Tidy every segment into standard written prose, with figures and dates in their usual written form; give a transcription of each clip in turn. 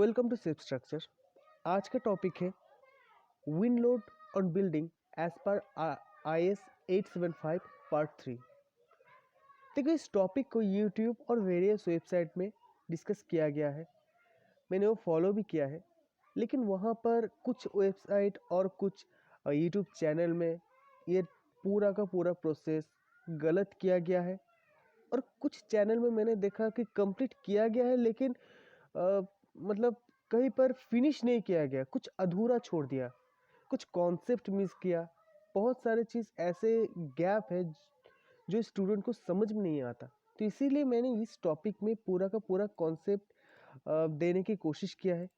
Welcome to safe structure. आज का topic है wind load on building as per IS 875 part 3। देखो, इस टॉपिक को यूट्यूब और वेरियस वेबसाइट में डिस्कस किया गया है। मैंने वो फॉलो भी किया है, लेकिन वहाँ पर कुछ वेबसाइट और कुछ यूट्यूब चैनल में ये पूरा का पूरा प्रोसेस गलत किया गया है, और कुछ चैनल में मैंने देखा कि कंप्लीट किया गया है, लेकिन मतलब कहीं पर फिनिश नहीं किया गया, कुछ अधूरा छोड़ दिया, कुछ कॉन्सेप्ट मिस किया। बहुत सारे चीज़ ऐसे गैप है जो स्टूडेंट को समझ में नहीं आता। तो इसीलिए मैंने इस टॉपिक में पूरा का पूरा कॉन्सेप्ट देने की कोशिश किया है।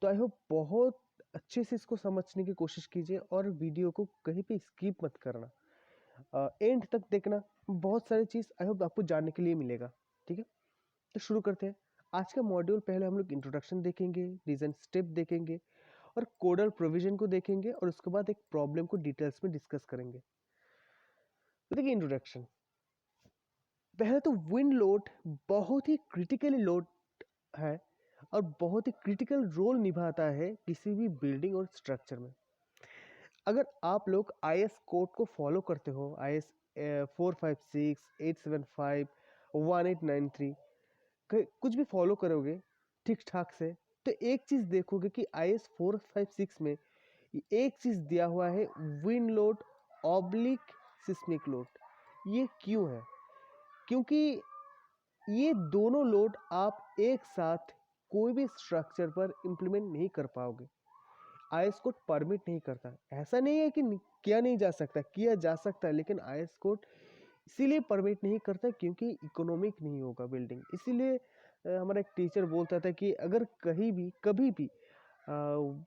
तो आई होप बहुत अच्छे से इसको समझने की कोशिश कीजिए और वीडियो को कहीं पे स्किप मत करना, एंड तक देखना। बहुत सारी चीज़ आई होप आपको जानने के लिए मिलेगा। ठीक है, तो शुरू करते हैं। आज का मॉड्यूल पहले हम लोग इंट्रोडक्शन देखेंगे, डिज़ाइन स्टेप देखेंगे और कोडल प्रोविजन को देखेंगे, और उसके बाद एक प्रॉब्लम को डिटेल्स में डिस्कस करेंगे। तो देखिए, इंट्रोडक्शन पहले तो विंड लोड बहुत ही क्रिटिकली लोड है और बहुत ही क्रिटिकल रोल निभाता है किसी भी बिल्डिंग और स्ट्रक्चर में। अगर आप लोग IS कोड को फॉलो करते हो, IS 456, 875, 1893 कुछ भी फॉलो करोगे ठीक ठाक से, तो एक चीज़ देखोगे कि IS 456 में एक चीज़ दिया हुआ है, wind load oblique seismic load. ये क्यों है? क्योंकि ये दोनों लोड आप एक साथ कोई भी स्ट्रक्चर पर इम्प्लीमेंट नहीं कर पाओगे। IS कोड परमिट नहीं करता। ऐसा नहीं है कि किया नहीं जा सकता, किया जा सकता है, लेकिन IS कोड इसीलिए परमिट नहीं करता क्योंकि इकोनॉमिक नहीं होगा बिल्डिंग। इसीलिए हमारा एक टीचर बोलता था कि अगर कहीं भी कभी भी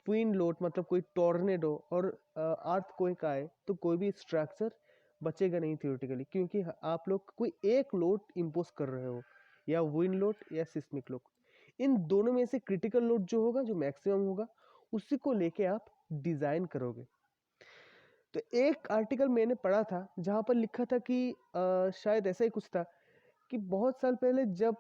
विंड लोड मतलब कोई टॉर्नेडो और अर्थक्वेक आए तो कोई भी स्ट्रक्चर बचेगा नहीं थियोरेटिकली, क्योंकि आप लोग कोई एक लोड इम्पोज कर रहे हो, या विंड लोड या सिस्मिक लोड। इन दोनों में से क्रिटिकल लोड जो होगा, जो मैक्सिमम होगा, उसी को लेके आप डिज़ाइन करोगे। तो एक आर्टिकल मैंने पढ़ा था जहाँ पर लिखा था कि शायद ऐसा ही कुछ था कि बहुत साल पहले जब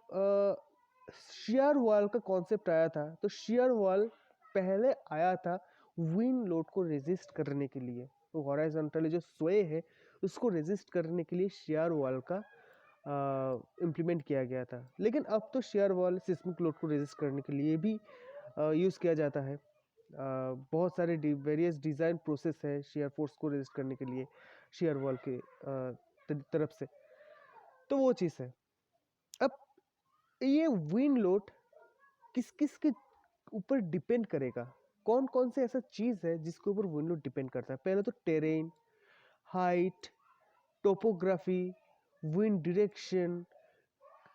शियर वॉल का कॉन्सेप्ट आया था, तो शियर वॉल पहले आया था विंड लोड को रेजिस्ट करने के लिए। तो हॉरिजॉन्टली जो स्वे है उसको रेजिस्ट करने के लिए शियर वॉल का इम्प्लीमेंट किया गया था। लेकिन अब तो शियर वॉल सिस्मिक लोड को रेजिस्ट करने के लिए भी यूज़ किया जाता है। बहुत सारे वेरियस डिज़ाइन प्रोसेस है शियर फोर्स को रेजिस्ट करने के लिए शियर वॉल के तरफ से। तो वो चीज़ है। अब ये विंड लोड किस किस के ऊपर डिपेंड करेगा, कौन कौन से ऐसा चीज़ है जिसके ऊपर विंड लोड डिपेंड करता है? पहले तो terrain, height, topography, wind direction,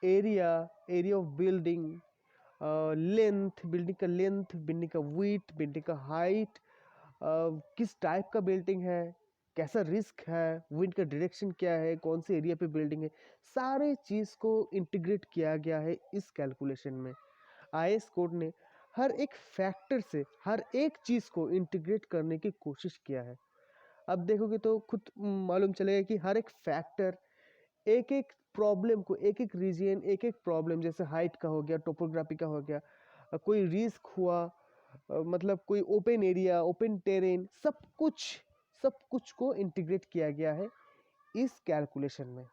area area of building, length, building का लेंथ, बिल्डिंग का विड्थ, बिल्डिंग का हाइट, किस टाइप का बिल्डिंग है, कैसा रिस्क है, विंड का डायरेक्शन क्या है, कौन से एरिया पे बिल्डिंग है, सारे चीज़ को इंटीग्रेट किया गया है इस कैलकुलेशन में। IS कोड ने हर एक फैक्टर से हर एक चीज़ को इंटीग्रेट करने की कोशिश किया है। अब देखोगे तो खुद मालूम चलेगा कि हर एक फैक्टर एक एक प्रॉब्लम को, एक एक रीजन, एक एक प्रॉब्लम, जैसे हाइट का हो गया, टोपोग्राफी का हो गया, कोई रिस्क हुआ, मतलब कोई ओपन एरिया, ओपन टेरेन, सब कुछ को इंटीग्रेट किया गया है इस कैलकुलेशन में।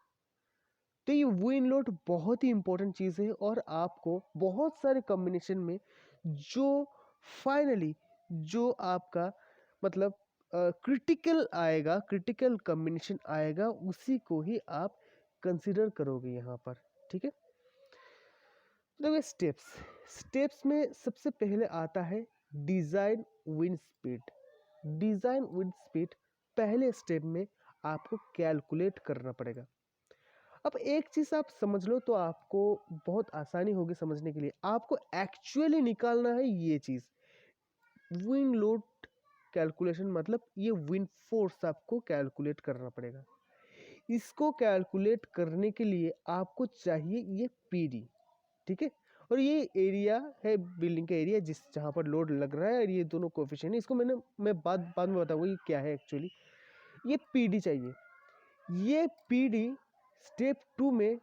तो ये विंड लोड बहुत ही इंपॉर्टेंट चीज़ है, और आपको बहुत सारे कॉम्बिनेशन में जो फाइनली जो आपका मतलब क्रिटिकल आएगा, क्रिटिकल कॉम्बिनेशन आएगा, उसी को ही आप कंसिडर करोगे यहाँ पर। ठीक है, तो स्टेप्स में सबसे पहले आता है design wind speed. Design wind speed पहले स्टेप में आपको कैलकुलेट करना पड़ेगा। अब एक चीज़ आप समझ लो तो आपको बहुत आसानी होगी समझने के लिए। आपको एक्चुअली निकालना है ये चीज़, विंड लोड कैलकुलेशन, मतलब ये विंड फोर्स आपको कैलकुलेट करना पड़ेगा। इसको कैलकुलेट करने के लिए आपको चाहिए ये PD। ठीक है, और ये एरिया है, बिल्डिंग का एरिया जिस जहाँ पर लोड लग रहा है, और ये दोनों कोफिशिएंट, इसको मैं बाद में बताऊंगा ये क्या है एक्चुअली। ये PD चाहिए। ये PD स्टेप 2 में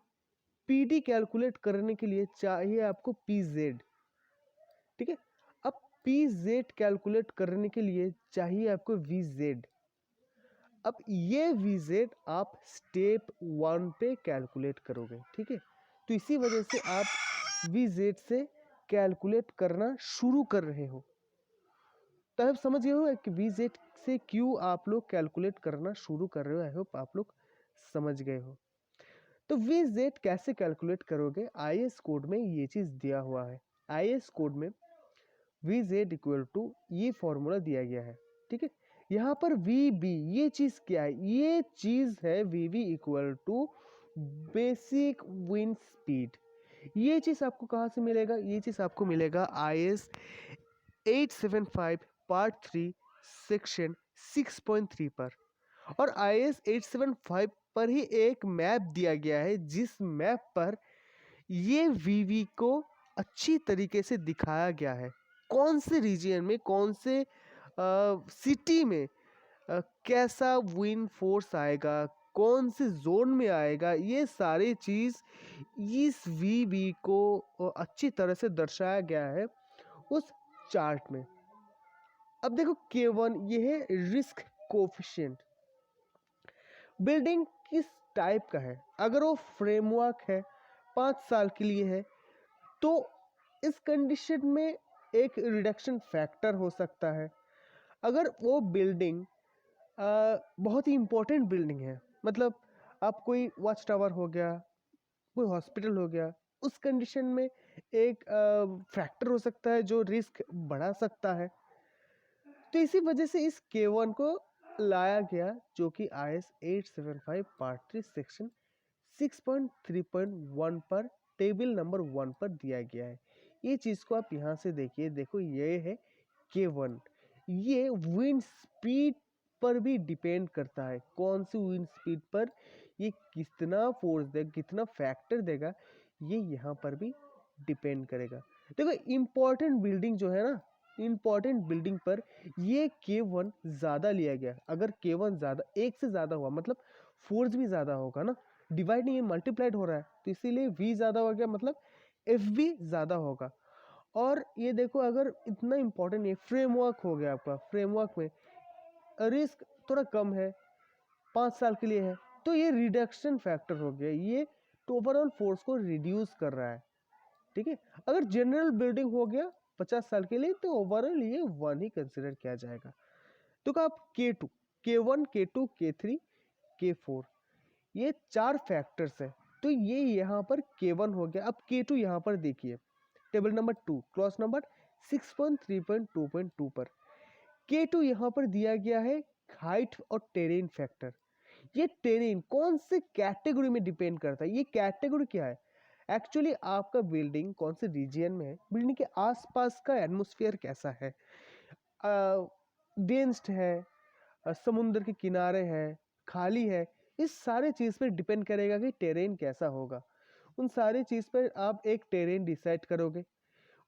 PD कैलकुलेट करने के लिए चाहिए आपको PZ। ठीक है। अब पी जेड कैलकुलेट करने के लिए चाहिए आपको वी जेड। अब ये वी जेड आप स्टेप 1 पे कैलकुलेट करोगे, ठीक है। तो इसी वजह से आप वी जेड से कैलकुलेट करना शुरू कर रहे हो। तो आप समझ गए हो कि वी जेड से क्यों आप लोग कैलकुलेट करना शुरू कर रहे हो। आई होप आप लोग समझ गए हो। तो वी जेड कैसे कैलकुलेट करोगे, आईएस कोड में ये चीज दिया हुआ है। आईएस कोड में वी जेड इक्वल टू ये फॉर्मूला दिया गया है, ठीक है। यहाँ पर वी बी ये चीज क्या है, ये चीज है V B equal to basic wind speed. ये चीज आपको कहाँ से मिलेगा, ये चीज आपको मिलेगा आईएस 875 पार्ट 3 सेक्शन 6.3 पर। और आईएस 875 पर ही एक मैप दिया गया है, जिस मैप पर ये वीवी को अच्छी तरीके से दिखाया गया है। कौन से रीजन में, कौन से सिटी में कैसा विंड फोर्स आएगा, कौन से जोन में आएगा, ये सारी चीज़ इस वीवी को अच्छी तरह से दर्शाया गया है उस चार्ट में। अब देखो K1 ये है रिस्क कोफिशिएंट। बिल्डिंग किस टाइप का है, अगर वो फ्रेमवर्क है 5 साल के लिए है, तो इस कंडीशन में एक रिडक्शन फैक्टर हो सकता है। अगर वो बिल्डिंग बहुत ही इंपॉर्टेंट बिल्डिंग है, मतलब आप कोई वॉच टावर हो गया, कोई हॉस्पिटल हो गया, उस कंडीशन में एक फैक्टर हो सकता है जो रिस्क बढ़ा सकता है। तो इसी वजह से इस K1 को लाया गया, जो कि IS 875 पार्ट 3 सेक्शन 6.3.1 पर टेबल नंबर 1 पर दिया गया है। ये चीज़ को आप यहाँ से देखिए, देखो ये है K1। ये विंड स्पीड पर भी डिपेंड करता है, कौन सी विंड स्पीड पर ये कितना फोर्स देगा, कितना फैक्टर देगा, ये यहाँ पर भी डिपेंड करेगा। देखो इंपॉर्टेंट बिल्डिंग जो है ना, इंपॉर्टेंट बिल्डिंग पर ये K1 ज़्यादा लिया गया। अगर K1 ज़्यादा, एक से ज़्यादा हुआ मतलब फोर्स भी ज़्यादा होगा ना, डिवाइड नहीं है, मल्टीप्लाइड हो रहा है, तो इसीलिए V ज़्यादा हो गया, मतलब FV ज़्यादा होगा। और ये देखो अगर इतना इंपॉर्टेंट नहीं, फ्रेमवर्क हो गया आपका, फ्रेमवर्क में रिस्क थोड़ा कम है, 5 साल के लिए है, तो ये रिडक्शन फैक्टर हो गया, ये ओवरऑल फोर्स को रिड्यूस कर रहा है, ठीक है। अगर जनरल बिल्डिंग हो गया 50 साल के लिए, तो ओवरऑल ये 1 ही कंसिडर किया जाएगा। तो आप K2, K1, K2, K3, K4 ये 4 फैक्टर्स है, तो ये यहाँ पर K1 हो गया। अब K2 यहाँ पर देखिए, टेबल नंबर 2 क्लॉज नंबर 6.3.2.2 पर K2 यहाँ पर दिया गया है हाइट और टेरेन फैक्टर। ये टेरेन कौन से कैटेगरी में डिपेंड करता है, ये कैटेगरी क्या है, एक्चुअली आपका बिल्डिंग कौन से रीजन में है, बिल्डिंग के आसपास का एटमॉस्फेयर कैसा है, डेंस्ड है, समुद्र के किनारे है, खाली है, इस सारे चीज़ पे डिपेंड करेगा कि टेरेन कैसा होगा। उन सारे चीज़ पर आप एक टेरेन डिसाइड करोगे।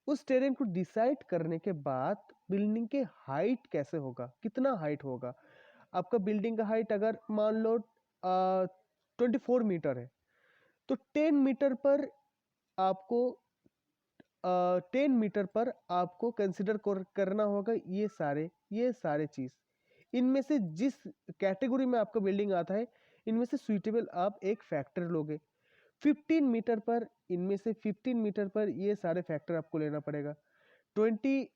उस टेरेन को डिसाइड करने के बाद बिल्डिंग के हाइट कैसे होगा, कितना हाइट होगा। आपका बिल्डिंग का हाइट अगर मान लो 24 मीटर है, तो 10 मीटर पर आपको 10 मीटर पर आपको कंसिडर करना होगा ये सारे चीज़। इनमें से जिस कैटेगरी में आपका बिल्डिंग आता है, इनमें से सुइटेबल आप एक फैक्टर लोगे। 15 मीटर पर, इनमें से 15 मीटर पर ये सारे फैक्टर आपको लेना पड़ेगा। 20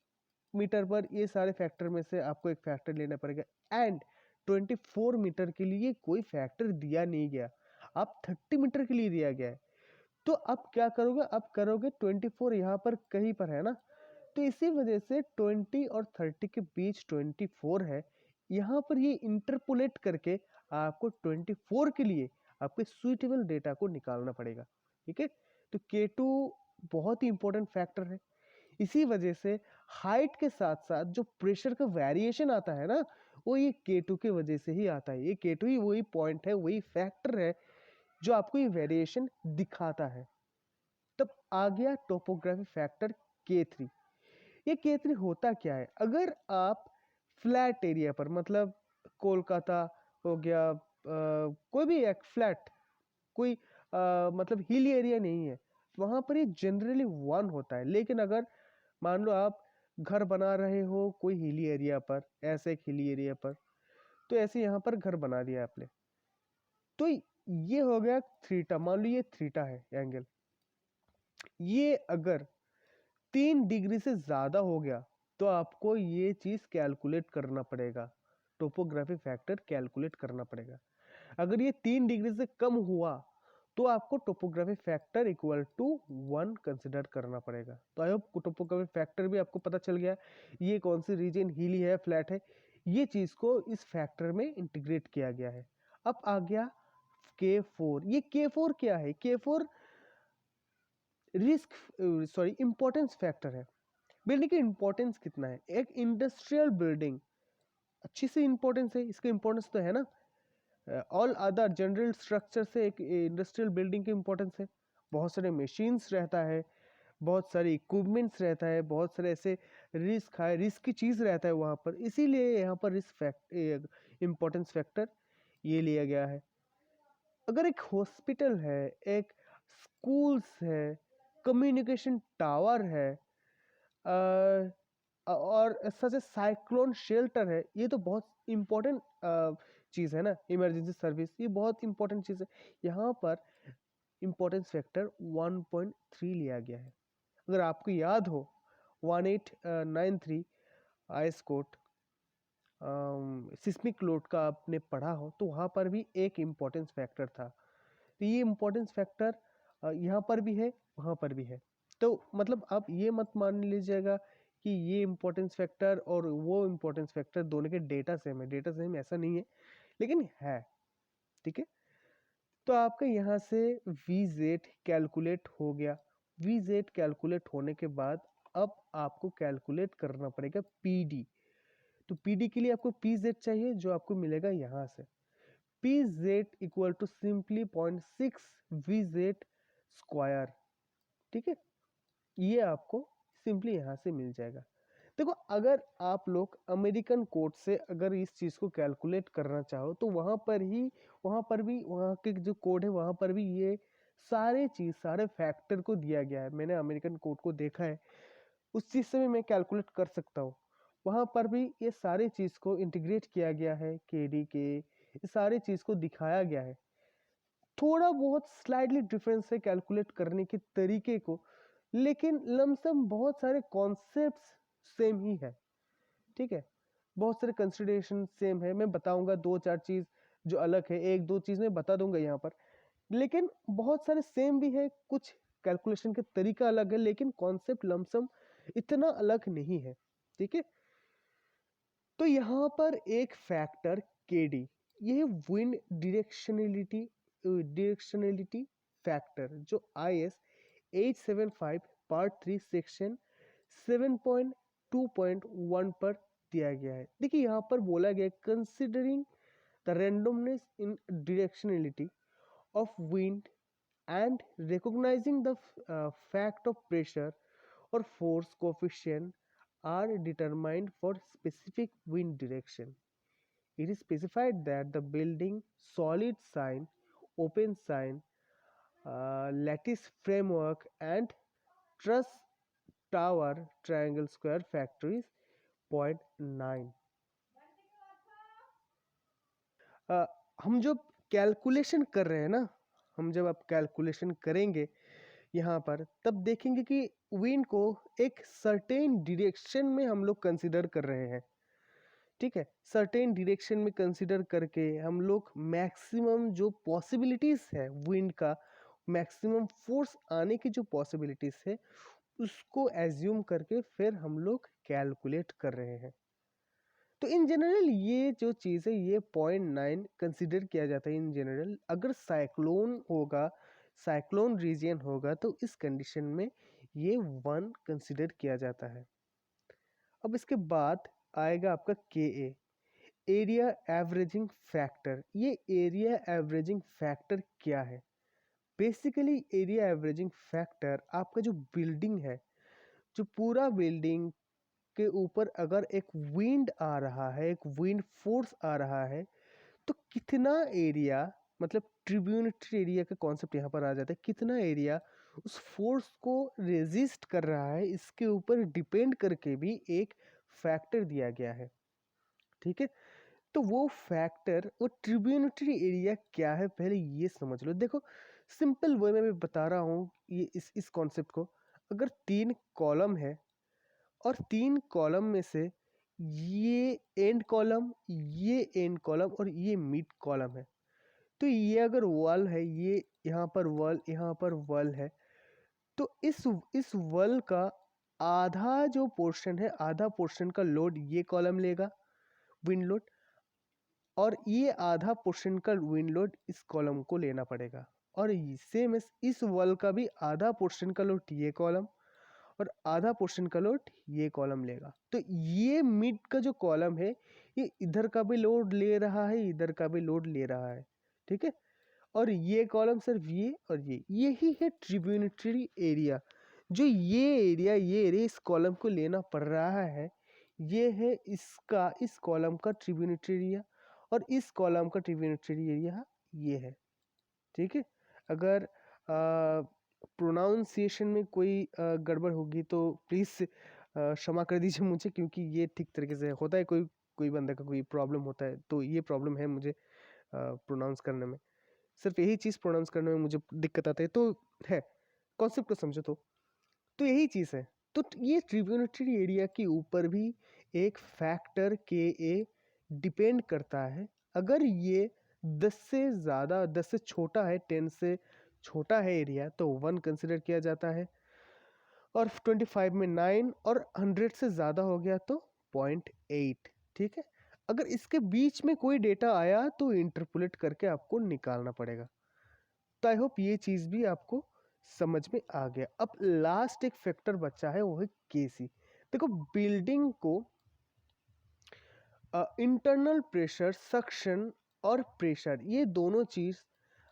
मीटर पर ये सारे फैक्टर में से आपको एक फैक्टर लेना पड़ेगा। एंड 24 मीटर के लिए कोई फैक्टर दिया नहीं गया, आप 30 मीटर के लिए दिया गया है। तो अब क्या करोगे, अब करोगे 24 यहाँ पर कहीं पर है ना, तो इसी वजह से 20 और 30 के बीच 24 है, यहाँ पर ये इंटरपोलेट करके आपको 24 के लिए आपके सुइटेबल डेटा को निकालना पड़ेगा, ठीक है। तो K2 बहुत ही इंपॉर्टेंट फैक्टर है। इसी वजह से हाइट के साथ साथ जो प्रेशर का वेरिएशन आता है ना, वो ये K2 की वजह से ही आता है। ये K2 ही वही पॉइंट है, वही फैक्टर है जो आपको ये वेरिएशन दिखाता है। तब आ गया टोपोग्राफी फैक्टर K3। ये K3 होता क्या है, अगर आप फ्लैट एरिया पर, मतलब कोलकाता हो गया, कोई भी एक फ्लैट, कोई मतलब हिल एरिया नहीं है, वहाँ पर ये जनरली 1 होता है। लेकिन अगर मान लो आप घर बना रहे हो कोई हिली एरिया पर, ऐसे एक हिली एरिया पर, तो ऐसे यहाँ पर घर बना दिया आपने, तो ये हो गया थीटा। मान लो ये थीटा है एंगल, ये अगर 3 डिग्री से ज्यादा हो गया तो आपको ये चीज कैलकुलेट करना पड़ेगा, टोपोग्राफी फैक्टर कैलकुलेट करना पड़ेगा। अगर ये 3 डिग्री से कम हुआ तो आपको topography factor equal to 1 consider करना पड़ेगा। तो आई होप टोपोग्राफी फैक्टर भी आपको पता चल गया, ये कौन सी रीजन हिली है, फ्लैट है, ये चीज को इस फैक्टर में इंटीग्रेट किया गया है। अब आ गया K4। ये K4 क्या है? K4 इंपॉर्टेंस फैक्टर है। बिल्डिंग की इंपॉर्टेंस कितना है? एक इंडस्ट्रियल बिल्डिंग अच्छी सी इंपॉर्टेंस है, इसका इंपॉर्टेंस तो है ना, ऑल अदर जनरल स्ट्रक्चर से एक इंडस्ट्रियल बिल्डिंग की इंपॉर्टेंस है। बहुत सारे मशीन्स रहता है, बहुत सारे इक्विपमेंट्स रहता है, बहुत सारे ऐसे रिस्क की चीज़ रहता है वहाँ पर, इसीलिए यहाँ पर इंपॉर्टेंस फैक्टर ये लिया गया है। अगर एक हॉस्पिटल है, एक स्कूल्स है, कम्युनिकेशन टावर है, और ऐसा से साइक्लोन शेल्टर है, ये तो बहुत इंपॉर्टेंट चीज़ है ना, इमरजेंसी सर्विस, ये बहुत इंपॉर्टेंट चीज़ है। यहाँ पर इंपॉर्टेंस फैक्टर 1.3 लिया गया है। अगर आपको याद हो 1893 आइस कोट सिस्मिक लोड का आपने पढ़ा हो, तो वहाँ पर भी एक इम्पोर्टेंस फैक्टर था। तो ये इम्पोर्टेंस फैक्टर यहाँ पर भी है, वहाँ पर भी है। तो मतलब आप ये मत मान लीजिएगा कि ये इम्पोर्टेंस फैक्टर और वो इम्पोर्टेंस फैक्टर दोनों के डेटा सेम है, डेटा सेम ऐसा नहीं है, लेकिन है, ठीक है। तो आपका यहाँ से VZ कैलकुलेट हो गया। VZ कैलकुलेट होने के बाद अब आपको कैलकुलेट करना पड़ेगा PD। तो PD के लिए आपको PZ चाहिए, जो आपको मिलेगा यहाँ से PZ equal to simply 0.6 VZ square, ठीक है। ये आपको सिंपली यहाँ से मिल जाएगा। देखो, अगर आप लोग अमेरिकन कोड से अगर इस चीज़ को कैलकुलेट करना चाहो तो वहाँ पर भी वहाँ के जो कोड है वहाँ पर भी ये सारे फैक्टर को दिया गया है। मैंने अमेरिकन कोड को देखा है, उस चीज़ से भी मैं कैलकुलेट कर सकता हूँ। वहाँ पर भी ये सारे चीज़ को इंटीग्रेट किया गया है, KD ये सारे चीज़ को दिखाया गया है। थोड़ा बहुत स्लाइडली डिफरेंस है कैलकुलेट करने के तरीके को, लेकिन लमसम बहुत सारे कॉन्सेप्ट्स सेम ही है, ठीक है। बहुत सारे कंसिडरेशन सेम है। मैं बताऊंगा 2-4 चीज़ जो अलग है, 1-2 चीज़ मैं बता दूंगा यहाँ पर, लेकिन बहुत सारे सेम भी है। कुछ कैलकुलेशन के तरीका अलग है, लेकिन कॉन्सेप्ट लमसम इतना अलग नहीं है, ठीक है। तो यहाँ पर एक फैक्टर KD, ये विंड डायरेक्शनलिटी फैक्टर जो IS 875 पार्ट 3 सेक्शन 7.2.1 पर दिया गया है। देखिए यहाँ पर बोला गया considering the randomness in directionality of wind and recognizing the fact of pressure or force coefficient are determined for specific wind direction. It is specified that the building solid sign, open sign, lattice framework and truss tower triangle square factor is 0.9. हम जब calculation कर रहे हैं ना, हम जब आप calculation करेंगे यहाँ पर, तब देखेंगे कि विंड को एक सर्टेन डायरेक्शन में हम लोग कंसिडर कर रहे हैं, ठीक है। सर्टेन डायरेक्शन में कंसिडर करके हम लोग मैक्सिमम जो पॉसिबिलिटीज है विंड का, मैक्सिमम फोर्स आने की जो पॉसिबिलिटीज है उसको एज्यूम करके फिर हम लोग कैलकुलेट कर रहे हैं। तो इन जनरल ये जो चीज़ है ये 0.9 कंसिडर किया जाता है इन जनरल। अगर साइक्लोन रीजन होगा तो इस कंडीशन में ये 1 कंसिडर किया जाता है। अब इसके बाद आएगा आपका KA, एरिया एवरेजिंग फैक्टर। ये एरिया एवरेजिंग फैक्टर क्या है? बेसिकली एरिया एवरेजिंग फैक्टर आपका जो बिल्डिंग है, जो पूरा बिल्डिंग के ऊपर अगर एक विंड आ रहा है, एक विंड फोर्स आ रहा है, तो कितना एरिया, मतलब ट्रिब्यूनरी एरिया का कॉन्सेप्ट यहाँ पर आ जाता है, कितना एरिया उस फोर्स को रेजिस्ट कर रहा है, इसके ऊपर डिपेंड करके भी एक फैक्टर दिया गया है। ठीक है, तो वो फैक्टर, वो ट्रिब्यूनरी एरिया क्या है पहले ये समझ लो। देखो सिंपल वे में मैं बता रहा हूँ ये इस कॉन्सेप्ट को। अगर 3 कॉलम है और 3 कॉलम में से ये एंड कॉलम, ये एंड कॉलम और ये मिड कॉलम है, तो ये अगर वॉल है, ये यहाँ पर वॉल, यहाँ पर वॉल है, तो इस वॉल का आधा जो पोर्शन है, आधा पोर्शन का लोड ये कॉलम लेगा, विंड लोड, और ये आधा पोर्शन का विंड लोड इस कॉलम को लेना पड़ेगा। और सेम इस वॉल का भी आधा पोर्शन का लोड ये कॉलम और आधा पोर्शन का लोड ये कॉलम लेगा। तो ये मिड का जो कॉलम है ये इधर का भी लोड ले रहा है, इधर का भी लोड ले रहा है। ठीक है, और ये कॉलम सिर्फ ये और ये, यही है ट्रिब्यूनरी एरिया। जो ये एरिया इस कॉलम को लेना पड़ रहा है, ये है इसका, इस कॉलम का ट्रिब्यूनरी एरिया, और इस कॉलम का ट्रिब्यूनरी एरिया ये है। ठीक है, अगर प्रोनाउंसिएशन में कोई गड़बड़ होगी तो प्लीज़ क्षमा कर दीजिए मुझे, क्योंकि ये ठीक तरीके से होता है, कोई कोई बंदे का कोई प्रॉब्लम होता है, तो ये प्रॉब्लम है मुझे प्रोनाउंस करने में, सिर्फ यही चीज़ प्रोनाउंस करने में मुझे दिक्कत आती है, तो है, कॉन्सेप्ट को समझो। तो यही चीज़ है। तो ये ट्रिब्यूनरी एरिया के ऊपर भी एक फैक्टर के ए डिपेंड करता है। अगर ये 10 से ज़्यादा, 10 से छोटा है, 10 से छोटा है एरिया, तो 1 कंसिडर किया जाता है, और 25 में 9, और 100 से ज़्यादा हो गया तो 0.8। ठीक है, अगर इसके बीच में कोई डेटा आया तो इंटरपोलेट करके आपको निकालना पड़ेगा। तो आई होप ये चीज़ भी आपको समझ में आ गया। अब लास्ट एक फैक्टर बचा है, वो है केसी। देखो बिल्डिंग को इंटरनल प्रेशर, सक्शन और प्रेशर, ये दोनों चीज़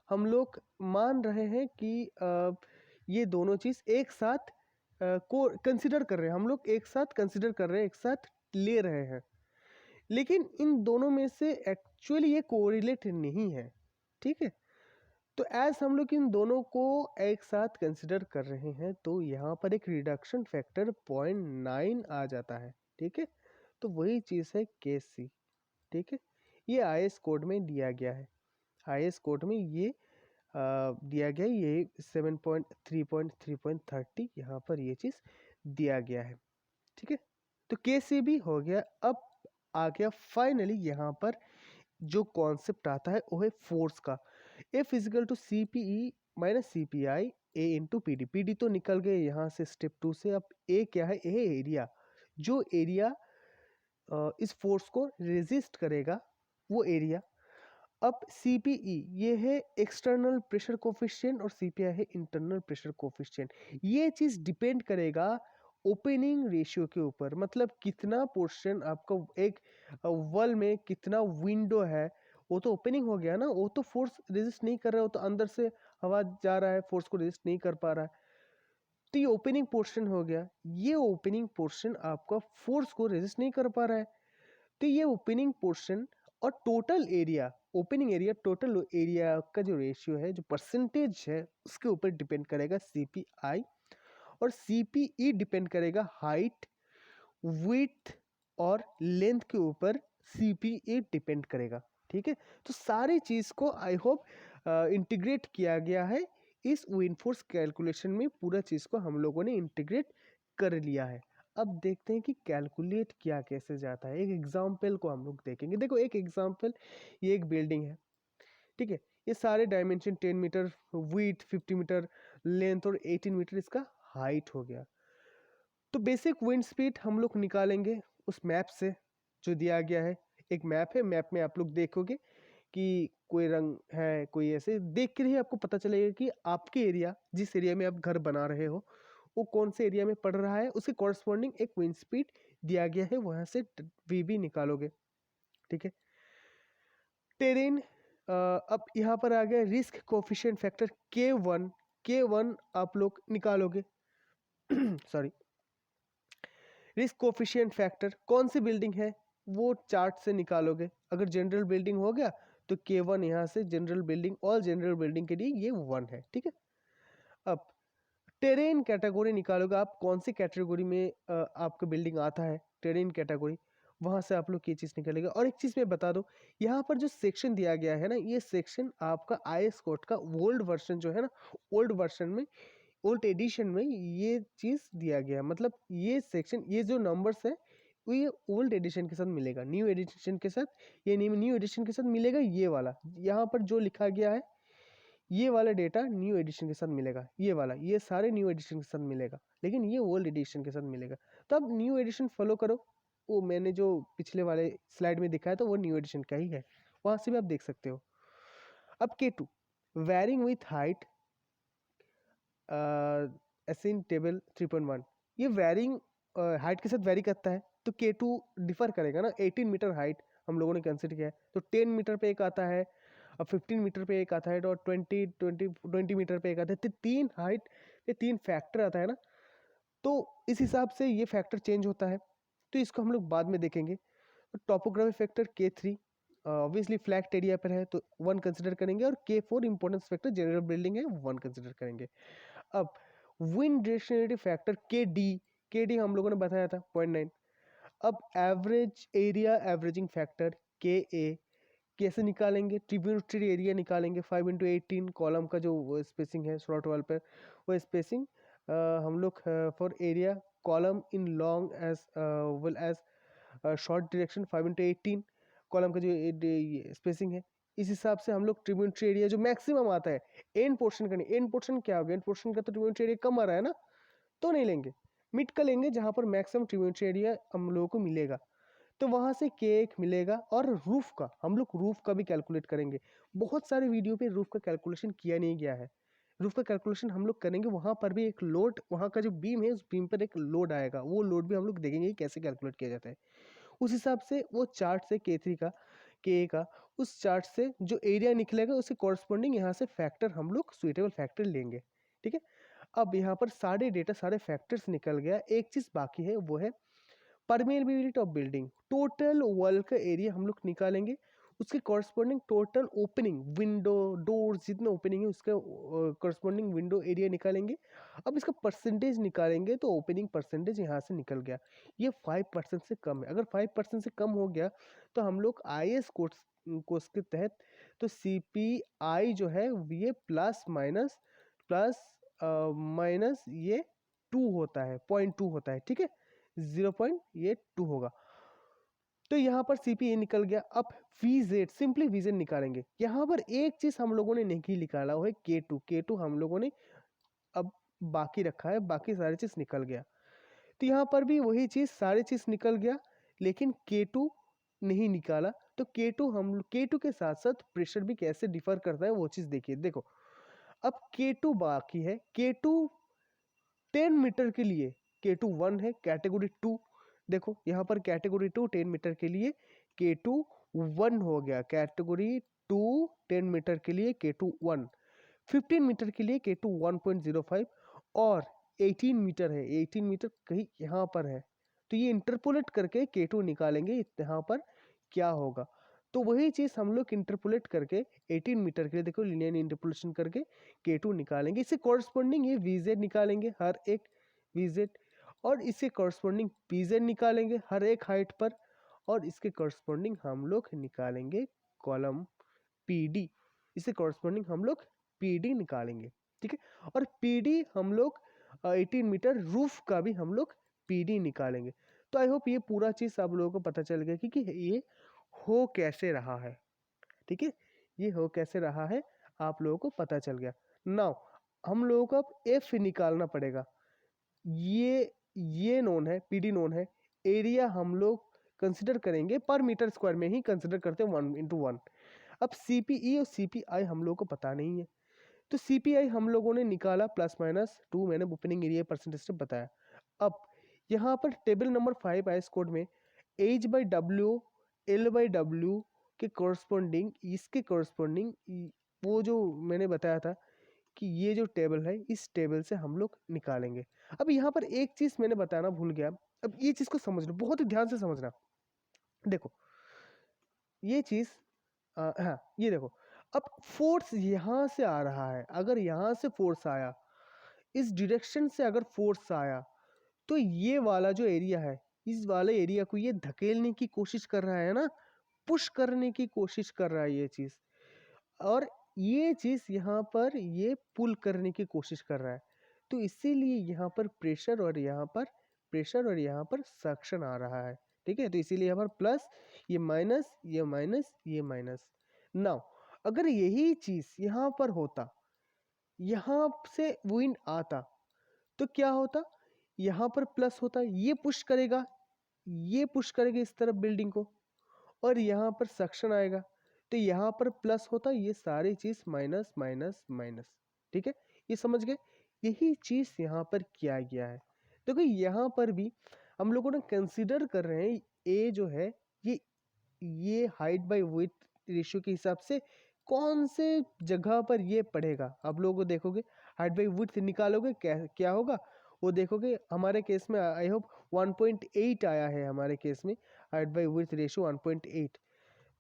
हम लोग मान रहे हैं कि ये दोनों चीज़ एक साथ को कंसिडर कर रहे हैं, हम लोग एक साथ कंसिडर कर रहे हैं, एक साथ ले रहे हैं, लेकिन इन दोनों में से एक्चुअली ये कोरिलेट नहीं है। ठीक है, तो एज हम लोग इन दोनों को एक साथ कंसिडर कर रहे हैं, तो यहाँ पर एक रिडक्शन फैक्टर 0.9 आ जाता है। ठीक है, तो वही चीज़ है केस सी। ठीक है, ये आईएस कोड में दिया गया है, आईएस कोड में ये दिया गया है, ये 7.3.3.30 यहाँ पर ये चीज़ दिया गया है। ठीक है, तो केस सी भी हो गया। अब आ गया फाइनली यहाँ पर जो कॉन्सेप्ट आता है वो है फोर्स का। F equal to C P E minus C P I A into P D. P D तो निकल गए यहाँ से स्टेप 2 से। अब ए क्या है, ए एरिया, जो एरिया इस फोर्स को रेजिस्ट करेगा वो एरिया। अब सी पी ई ये है एक्सटर्नल प्रेशर कोफिशिएंट और सी पी आई है इंटरनल प्रेशर कोफिशिएंट। ये चीज़ डिपेंड करेगा ओपनिंग रेशियो के ऊपर, मतलब कितना पोर्शन आपका एक वॉल में कितना विंडो है, वो तो ओपनिंग हो गया ना, वो तो फोर्स रेजिस्ट नहीं कर रहा है, वो तो अंदर से हवा जा रहा है, फोर्स को रेजिस्ट नहीं कर पा रहा है, तो ये ओपनिंग पोर्शन हो गया। ये ओपनिंग पोर्शन आपका फोर्स को रेजिस्ट नहीं कर पा रहा है, तो ये ओपनिंग पोर्शन और total area, opening area total area का जो रेशियो है, जो परसेंटेज है, उसके ऊपर डिपेंड करेगा सी पी आई, और सी पी ई डिपेंड करेगा हाइट, विड्थ और लेंथ के ऊपर सी पी ई डिपेंड करेगा। ठीक है, तो सारी चीज़ को आई होप इंटीग्रेट किया गया है इस विंडफोर्स कैलकुलेशन में, पूरा चीज़ को हम लोगों ने इंटीग्रेट कर लिया है। अब देखते हैं कि कैलकुलेट किया कैसे जाता है। एक एग्जाम्पल को हम लोग देखेंगे। देखो एक एग्जाम्पल, ये एक बिल्डिंग है। ठीक है, ये सारे dimension 10 metre width, 50 metre length और 18 मीटर इसका हाइट हो गया। तो बेसिक विंड स्पीड हम लोग निकालेंगे उस मैप से जो दिया गया है। एक मैप है, मैप में आप लोग देखोगे कि कोई रंग है, कोई ऐसे देख के ही आपको पता चलेगा कि आपके एरिया, जिस एरिया में आप घर बना रहे हो, वो कौन से एरिया में पड़ रहा है, उसके कॉरस्पॉन्डिंग एक विंड स्पीड दिया गया है, वहां से वी भी निकालोगे। ठीक है, टेरेन, अब यहाँ पर आ गया रिस्क कोफिशिएंट फैक्टर K1 आप लोग निकालोगे। सॉरी, रिस्क कोफिशिएंट फैक्टर कौन सी बिल्डिंग है वो चार्ट से निकालोगे। अगर जनरल बिल्डिंग हो गया तो K1 यहाँ से general building, all general building के लिए ये 1 है। ठीक है, अब टेरेन कैटेगरी निकालोगे आप, कौन सी कैटेगरी में आपका बिल्डिंग आता है, टेरेन कैटेगरी, वहाँ से आप लोग ये चीज़ निकलेगा। और एक चीज़ मैं बता दूँ, यहाँ पर जो सेक्शन दिया गया है ना, ये सेक्शन आपका IS कोड का ओल्ड वर्जन जो है ना, ओल्ड वर्जन में, ओल्ड एडिशन में ये चीज़ दिया गया है। मतलब ये सेक्शन, ये जो नंबर्स है वो ये ओल्ड एडिशन के साथ मिलेगा, न्यू एडिशन के साथ, ये न्यू एडिशन के साथ मिलेगा। ये वाला यहाँ पर जो लिखा गया है, ये वाला डेटा न्यू एडिशन के साथ मिलेगा, ये वाला, ये सारे न्यू एडिशन के साथ मिलेगा, लेकिन ये ओल्ड एडिशन के साथ मिलेगा। तो अब न्यू एडिशन फॉलो करो, वो मैंने जो पिछले वाले स्लाइड में दिखाया था वो न्यू एडिशन का ही है, वहाँ से भी आप देख सकते हो। अब K2 varying with height S in table 3.1, ये वैरिंग हाइट के साथ वेरी करता है, तो K2 डिफर करेगा ना। 18 मीटर हाइट हम लोगों ने कंसिडर किया है, तो 10 मीटर पे एक आता है, अब 15 मीटर पे एक आता है, और 20 मीटर पे एक आता है। तो तीन हाइट पे तीन फैक्टर आता है ना, तो इस हिसाब से ये फैक्टर चेंज होता है, तो इसको हम लोग बाद में देखेंगे। Topography factor K3 obviously flat area पर है तो 1 कंसिडर करेंगे, और K4 importance factor general building है 1 कंसिडर करेंगे। अब विंड डायरेक्शनलिटी फैक्टर KD हम लोगों ने बताया था 0.9। अब average area averaging factor KA कैसे निकालेंगे, ट्रिब्यूटरी एरिया निकालेंगे 5 × 18 कॉलम का जो स्पेसिंग है स्लॉट वाल पर, वो स्पेसिंग हम लोग for area column in long as well as short direction 5 × 18 column का जो स्पेसिंग है, इस हिसाब से हम लोग ट्रिब्यूटरी एरिया जो मैक्सिमम आता है एंड पोर्शन का नहीं, एंड पोर्शन क्या हो गया, एंड पोर्शन का तो ट्रिब्यूटरी एरिया कम आ रहा है ना, तो नहीं लेंगे, मिड का लेंगे जहाँ पर मैक्सिमम ट्रिब्यूटरी एरिया हम लोगों को मिलेगा, तो वहाँ से K1 मिलेगा। और रूफ का हम लोग रूफ का भी कैलकुलेट करेंगे, बहुत सारे वीडियो पे रूफ का कैलकुलेशन किया नहीं गया है, रूफ का कैलकुलेशन हम लोग करेंगे, वहाँ पर भी एक लोड, वहाँ का जो बीम है उस बीम पर एक लोड आएगा, वो लोड भी हम लोग देखेंगे कि कैसे कैलकुलेट किया जाता है। उस हिसाब से वो चार्ट से K3 का K का उस चार्ट से जो एरिया निकलेगा उसके कॉरस्पॉन्डिंग यहाँ से फैक्टर हम लोग सुइटेबल फैक्टर लेंगे, ठीक है। अब यहाँ पर सारे डेटा सारे फैक्टर्स निकल गया, एक चीज़ बाकी है वो है permeability of building, total wall का एरिया हम लोग निकालेंगे, उसके corresponding total opening window doors जितने ओपनिंग है उसका कॉरस्पॉन्डिंग विंडो एरिया निकालेंगे। अब इसका परसेंटेज निकालेंगे तो ओपनिंग परसेंटेज यहाँ से निकल गया, ये 5% से कम है। अगर 5% से कम हो गया तो हम लोग IS कोर्स के तहत तो CPI जो है ये प्लस माइनस ये 2 होता है, 0.2 होता है, ठीक है, 0.2 होगा। तो यहाँ पर CPA निकल गया। अब VZ सिंपली VZ निकालेंगे, यहाँ पर एक चीज हम लोगों ने नहीं निकाला, वो है K2 हम लोगों ने अब बाकी रखा है, बाकी सारी चीज निकल गया। तो यहाँ पर भी वही चीज, सारी चीज निकल गया, लेकिन K2 नहीं निकाला। तो K2 के साथ साथ प्रेशर भी कैसे डिफर करता है वो चीज देखिए। देखो अब K2 बाकी है, K2 10 मीटर के लिए K2 1 है, कैटेगरी 2 देखो यहाँ पर कैटेगरी 2 10 मीटर के लिए K2 1 हो गया, कैटेगरी 2 10 मीटर के लिए K2 1, 15 मीटर के लिए K2 1.05, और 18 मीटर है, 18 मीटर कहीं यहाँ पर है, तो ये इंटरपोलेट करके K2 निकालेंगे यहाँ पर क्या होगा। तो वही चीज हम लोग इंटरपोलेट करके 18 मीटर के लिए देखो लिनियर इंटरपोलेशन करके K2 निकालेंगे, इससे कॉरस्पॉन्डिंग ये VZ निकालेंगे हर एक VZ, और इसके कॉरस्पॉन्डिंग PZ निकालेंगे हर एक हाइट पर, और इसके कॉरस्पॉन्डिंग हम लोग निकालेंगे कॉलम PD, इससे कॉरस्पॉन्डिंग हम लोग PD निकालेंगे, ठीक है। और PD हम लोग 18 मीटर रूफ का भी हम लोग PD निकालेंगे। तो आई होप ये पूरा चीज़ आप लोगों को पता चल गया कि ये हो कैसे रहा है, ठीक है, ये हो कैसे रहा है आप लोगों को पता चल गया। नाउ हम लोगों को अब F निकालना पड़ेगा, ये नोन है, PD नोन है, एरिया हम लोग कंसिडर करेंगे पर मीटर स्क्वायर में ही कंसिडर करते हैं 1 × 1। अब CPE और CPI हम लोगों को पता नहीं है, तो CPI हम लोगों ने निकाला ±2, मैंने ओपनिंग एरिया परसेंटेज से बताया। अब यहाँ पर टेबल नंबर 5 IS कोड में H/W L/W के कॉरस्पॉन्डिंग, इसके कॉरस्पॉन्डिंग वो जो मैंने बताया था कि ये जो टेबल है इस टेबल से हम लोग निकालेंगे। अब यहाँ पर एक चीज़ मैंने बताना भूल गया, अब ये चीज़ को समझना, बहुत ही ध्यान से समझना। देखो ये चीज़ हाँ ये देखो, अब फोर्स यहाँ से आ रहा है, अगर यहाँ से फोर्स आया, इस डायरेक्शन से अगर फोर्स आया तो ये वाला जो एरिया है, इस वाले एरिया को ये धकेलने की कोशिश कर रहा है ना, पुश करने की कोशिश कर रहा है ये चीज, और ये चीज यहाँ पर ये पुल करने की कोशिश कर रहा है। तो इसीलिए यहाँ पर प्रेशर और यहाँ पर प्रेशर और यहाँ पर सक्शन आ रहा है। ठीक है, तो इसीलिए यहाँ पर प्लस, ये माइनस, ये माइनस, ये माइनस। नाउ अगर यही चीज यहाँ पर होता, यहाँ से विंड आता, तो क्या होता, यहाँ पर प्लस होता, ये पुश करेगा, ये पुश करेगा इस तरफ बिल्डिंग को, और यहाँ पर सक्शन आएगा, तो यहाँ पर प्लस होता, ये सारी चीज माइनस माइनस माइनस। ठीक है, ये समझ गए, यही चीज यहाँ पर किया गया है। देखो यहाँ पर भी हम लोगों ने कंसीडर कर रहे हैं ए जो है ये हाइट बाय विड्थ रेशियो के हिसाब से कौन से जगह पर ये पड़ेगा। आप लोगों को देखोगे हाइट बाय विड्थ निकालोगे, क्या होगा वो देखोगे। हमारे केस में आई होप 1.8 आया है, हमारे केस में हाइट बाय विड्थ रेशियो 1.8,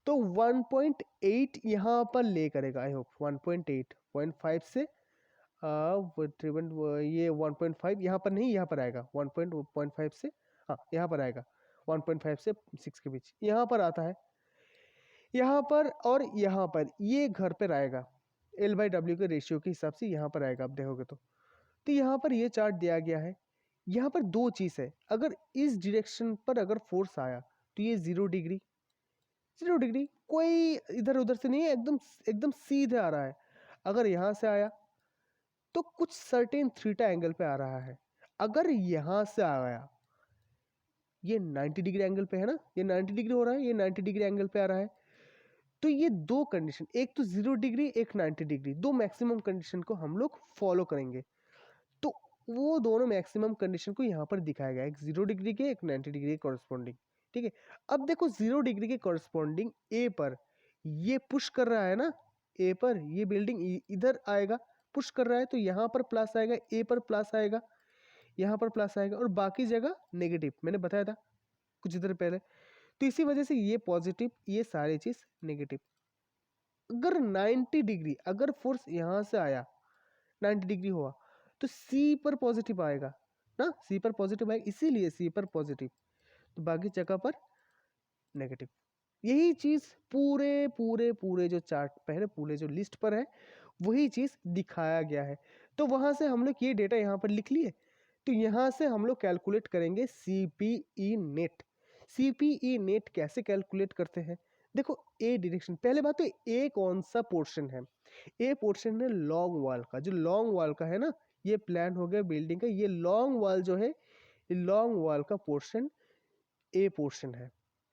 तो 1.8 यहाँ पर ले करेगा। आई होप 1.8 0.5 से ये 1.5 यहाँ पर नहीं, यहाँ पर आएगा 1.5 से, हाँ यहाँ पर आएगा 1.5 से 6 के बीच, यहाँ पर आता है, यहाँ पर और यहाँ पर ये घर पर आएगा L/W के रेशियो के हिसाब से यहाँ पर आएगा। आप देखोगे तो यहाँ पर ये चार्ट दिया गया है। यहाँ पर दो चीज है, अगर इस डायरेक्शन पर अगर फोर्स आया तो ये 0 डिग्री, 0 डिग्री, कोई इधर उधर से नहीं है, एकदम एकदम सीधे आ रहा है। अगर यहाँ से आया तो कुछ सर्टेन थीटा एंगल पे आ रहा है। अगर यहाँ से आया, ये 90 डिग्री एंगल पे है ना, ये 90 डिग्री हो रहा है, ये 90 डिग्री एंगल पे आ रहा है। तो ये दो कंडीशन, एक तो 0 डिग्री, एक 90 डिग्री, दो मैक्सिमम कंडीशन को हम लोग फॉलो करेंगे। तो वो दोनों मैक्सिमम कंडीशन को यहाँ पर दिखाया गया है, एक 0 डिग्री के, एक 90 डिग्री के कॉरस्पॉन्डिंग। ठीक है, अब देखो 0 डिग्री के कॉरस्पॉन्डिंग ए पर ये पुश कर रहा है ना, ए पर ये बिल्डिंग इधर आएगा, पुश कर रहा है, तो यहाँ पर प्लस आएगा, ए पर प्लस आएगा, यहाँ पर प्लस आएगा, और बाकी जगह नेगेटिव, मैंने बताया था कुछ इधर पहले। तो इसी वजह से ये पॉजिटिव, ये सारी चीज नेगेटिव। अगर 90 डिग्री, अगर फोर्स यहाँ से आया 90 डिग्री हुआ, तो सी पर पॉजिटिव आएगा ना, सी पर पॉजिटिव आएगा, इसीलिए सी पर पॉजिटिव, तो बाकी जगह पर नेगेटिव। यही चीज पूरे पूरे पूरे जो चार्ट पहले पूरे जो लिस्ट पर है वही चीज दिखाया गया है। तो वहां से हम लोग ये डेटा यहाँ पर लिख लिए, तो यहाँ से हम लोग कैलकुलेट करेंगे सीपीई नेट। सीपीई नेट कैसे कैलकुलेट करते हैं, देखो ए डायरेक्शन, पहले बात तो ए कौन सा पोर्शन है, ए पोर्शन है लॉन्ग वॉल का, जो लॉन्ग वॉल का है ना, ये प्लान हो गया बिल्डिंग का, ये लॉन्ग वॉल जो है, ये लॉन्ग वॉल का पोर्शन ए पोर्शन है।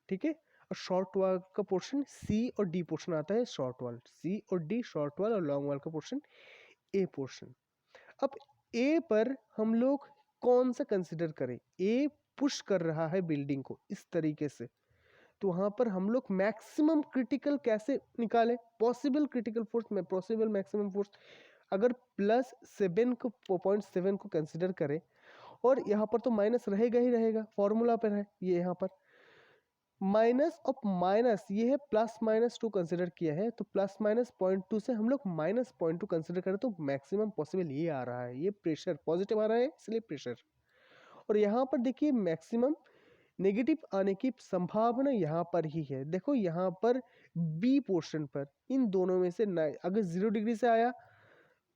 ठीक है, और शॉर्ट वॉल का पोर्शन सी और डी पोर्शन आता है, शॉर्ट वॉल सी और डी शॉर्ट वॉल, और लॉन्ग वॉल का पोर्शन ए पोर्शन। अब ए पर हम लोग कौन सा कंसिडर करें, ए पुश कर रहा है बिल्डिंग को इस तरीके से, तो वहां पर हम लोग मैक्सिमम क्रिटिकल कैसे निकालें, पॉसिबल क्रिटिकल फोर्स में पॉसिबल मैक्सिमम फोर्स, अगर +7 को 0.7 को कंसिडर करें, और यहाँ पर तो माइनस रहेगा ही रहेगा, फॉर्मूला पर है ये, यहाँ पर माइनस ऑफ माइनस, ये है +-2 कंसिडर किया है, तो +-0.2 से हम लोग -0.2 कंसिडर करें, तो मैक्सिमम पॉसिबल ये आ रहा है, ये प्रेशर पॉजिटिव आ रहा है इसलिए प्रेशर। और यहाँ पर देखिए मैक्सिमम नेगेटिव आने की संभावना यहाँ पर ही है। देखो यहाँ पर बी पोर्शन पर इन दोनों में से अगर 0 डिग्री से आया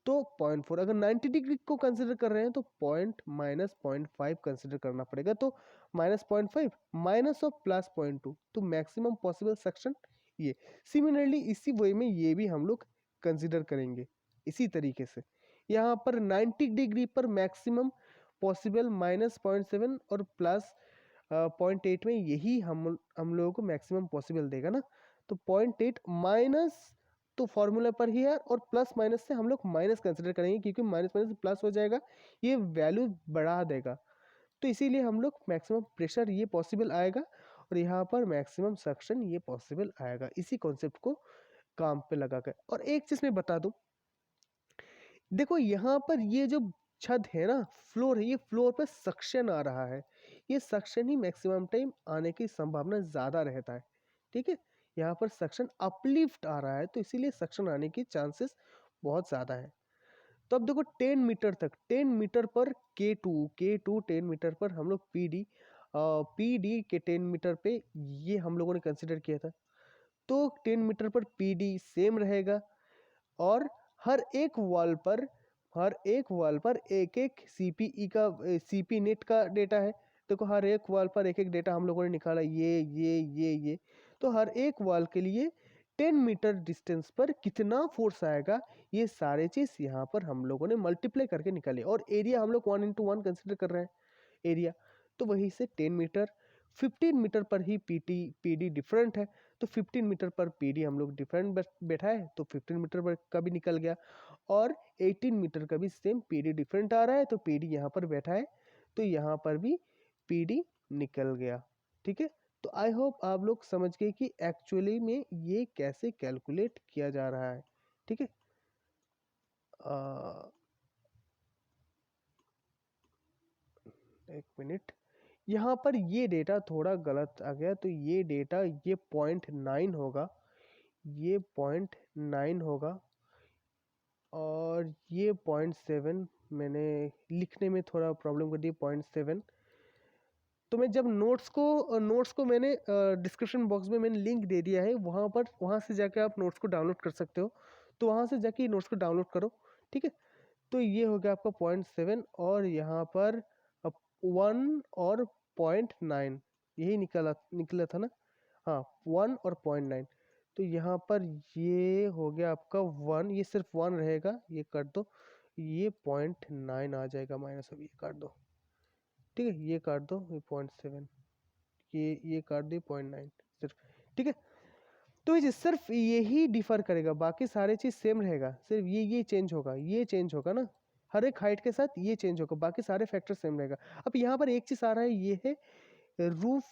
तो 0.4, अगर 90 डिग्री को कंसिडर कर रहे हैं तो -0.5 कंसिडर करना पड़ेगा, तो -0.5 माइनस ऑफ +0.2, तो मैक्सिमम पॉसिबल सक्शन ये। सिमिलरली इसी वे में ये भी हम लोग कंसिडर करेंगे इसी तरीके से। यहाँ पर 90 डिग्री पर मैक्सिमम पॉसिबल -0.7 और +0.8 में यही हम लोगों को मैक्सिमम पॉसिबल देगा ना, तो 0.8 माइनस, तो फॉर्मूला पर ही है, और प्लस माइनस से हम लोग माइनस कंसिडर करेंगे, क्योंकि माइनस माइनस से प्लस हो जाएगा, ये वैल्यू बढ़ा देगा, तो इसीलिए हम लोग मैक्सिमम प्रेशर ये पॉसिबल आएगा, और यहाँ पर मैक्सिमम सक्शन ये पॉसिबल आएगा, इसी कॉन्सेप्ट को काम पे लगा कर। और एक चीज मैं बता दूं, देखो यहाँ पर ये जो छत है ना, फ्लोर है, ये फ्लोर पर सक्शन आ रहा है, ये सक्शन ही मैक्सिमम टाइम आने की संभावना ज्यादा रहता है। ठीक है, यहाँ पर सक्शन अपलिफ्ट आ रहा है, तो इसीलिए सक्शन आने की चांसेस बहुत ज्यादा है। तो अब देखो 10 मीटर तक, 10 मीटर पर K2 10 मीटर पर हम लोग PD के 10 मीटर पे ये हम लोगों ने कंसिडर किया था। तो 10 मीटर पर PD सेम रहेगा और हर एक वॉल पर एक एक CPE का CP नेट का डेटा है। देखो हर एक वॉल पर एक एक डेटा हम लोगों ने निकाला, ये। तो हर एक वॉल के लिए 10 मीटर डिस्टेंस पर कितना फोर्स आएगा, ये सारे चीज यहाँ पर हम लोगों ने मल्टीप्लाई करके निकाले। और एरिया हम लोग 1:1 कंसिडर कर रहे हैं एरिया, तो वहीं से 10 मीटर 15 मीटर पर ही PD डिफरेंट है, तो 15 मीटर पर PD हम लोग डिफरेंट बैठा है, तो 15 मीटर पर का भी निकल गया। और 18 मीटर का भी सेम PD डिफरेंट आ रहा है, तो PD यहाँ पर बैठा है, तो यहाँ पर भी PD निकल गया। ठीक है, तो आई होप आप लोग समझ गए कि एक्चुअली में ये कैसे कैलकुलेट किया जा रहा है। ठीक है, एक मिनट, यहाँ पर ये डेटा थोड़ा गलत आ गया, तो ये डेटा ये 0.9 होगा, ये 0.9 होगा और ये 0.7 मैंने लिखने में थोड़ा प्रॉब्लम कर दी, 0.7। तो मैं जब नोट्स को मैंने डिस्क्रिप्शन बॉक्स में मैंने लिंक दे दिया है, वहाँ से जाके आप नोट्स को डाउनलोड कर सकते हो, तो वहाँ से जाके नोट्स को डाउनलोड करो। ठीक है, तो ये हो गया आपका 0.7 और यहाँ पर 1 और 0.9 यही निकला था ना, हाँ 1 और 0.9। तो यहाँ पर ये हो गया आपका 1, ये सिर्फ 1 रहेगा, ये काट दो, ये 0.9 आ जाएगा माइनस, अब ये काट दो। ठीक है, ये काट दो, ये 0.7, ये काट दो 0.9 सिर्फ। ठीक है, तो ये सिर्फ यही डिफर करेगा, बाकी सारे चीज सेम रहेगा, सिर्फ ये चेंज होगा, ये चेंज होगा ना, हर एक हाइट के साथ ये चेंज होगा, बाकी सारे फैक्टर सेम रहेगा। अब यहाँ पर एक चीज आ रहा है, ये है रूफ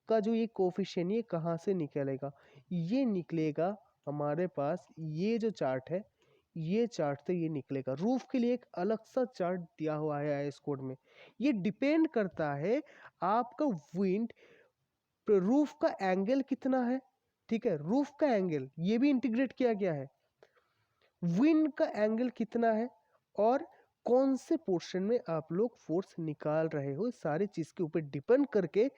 का जो ये कोफिशिएंट, ये कहाँ से निकलेगा, ये निकलेगा हमारे पास ये जो चार्ट है, ये चार्ट से ये निकलेगा। रूफ के लिए एक अलग सा चार्ट दिया हुआ है आईएस कोड में, ये डिपेंड करता है आपका विंड, रूफ का एंगल कितना है। ठीक है, रूफ का एंगल ये भी इंटीग्रेट किया गया है, विंड का एंगल कितना है और कौन से पोर्शन में आप लोग फोर्स निकाल रहे हो, सारी चीज के ऊपर डिपेंड करके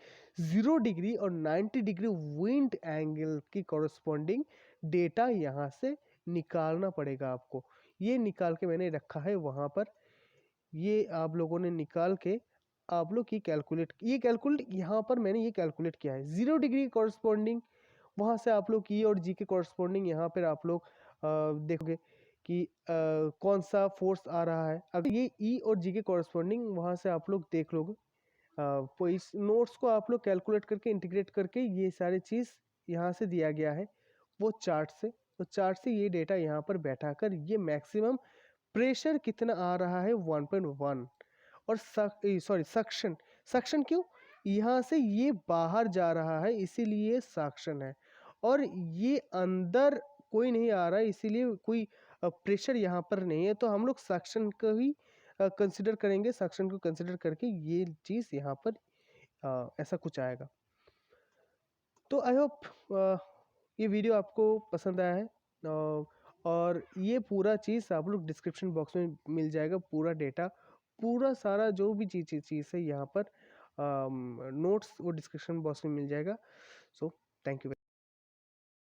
0 डिग्री और 90 डिग्री विंड एंगल की कॉरेस्पॉन्डिंग डेटा यहाँ से निकालना पड़ेगा आपको। ये निकाल के मैंने रखा है वहां पर, ये आप लोगों ने निकाल के आप लोग की कैलकुलेट यहाँ पर मैंने ये कैलकुलेट किया है। 0 डिग्री कॉरेस्पॉन्डिंग वहां से आप लोग ई और जी के कॉरेस्पॉन्डिंग यहाँ पर आप लोग देखोगे कि कौन सा फोर्स आ रहा है। अगर ये ई और जी के कॉरेस्पॉन्डिंग वहां से आप लोग देख लोगे, तो इस नोट्स को आप लोग कैलकुलेट करके इंटीग्रेट करके ये सारी चीज़ यहाँ से दिया गया है वो चार्ट से, तो चार्ट से ये डेटा यहाँ पर बैठा कर ये मैक्सिमम प्रेशर कितना आ रहा है 1.1। और सक्शन क्यों, यहाँ से ये बाहर जा रहा है इसीलिए सक्शन है, और ये अंदर कोई नहीं आ रहा है इसीलिए कोई प्रेशर यहाँ पर नहीं है, तो हम लोग सक्शन को ही कंसिडर करेंगे, सक्शन को कंसिडर करके ये चीज़ यहाँ पर ऐसा कुछ आएगा। तो आई होप ये वीडियो आपको पसंद आया है, और ये पूरा चीज़ आप लोग डिस्क्रिप्शन बॉक्स में मिल जाएगा, पूरा डेटा, पूरा सारा जो भी चीज़ है यहाँ पर नोट्स वो डिस्क्रिप्शन बॉक्स में मिल जाएगा। So thank you.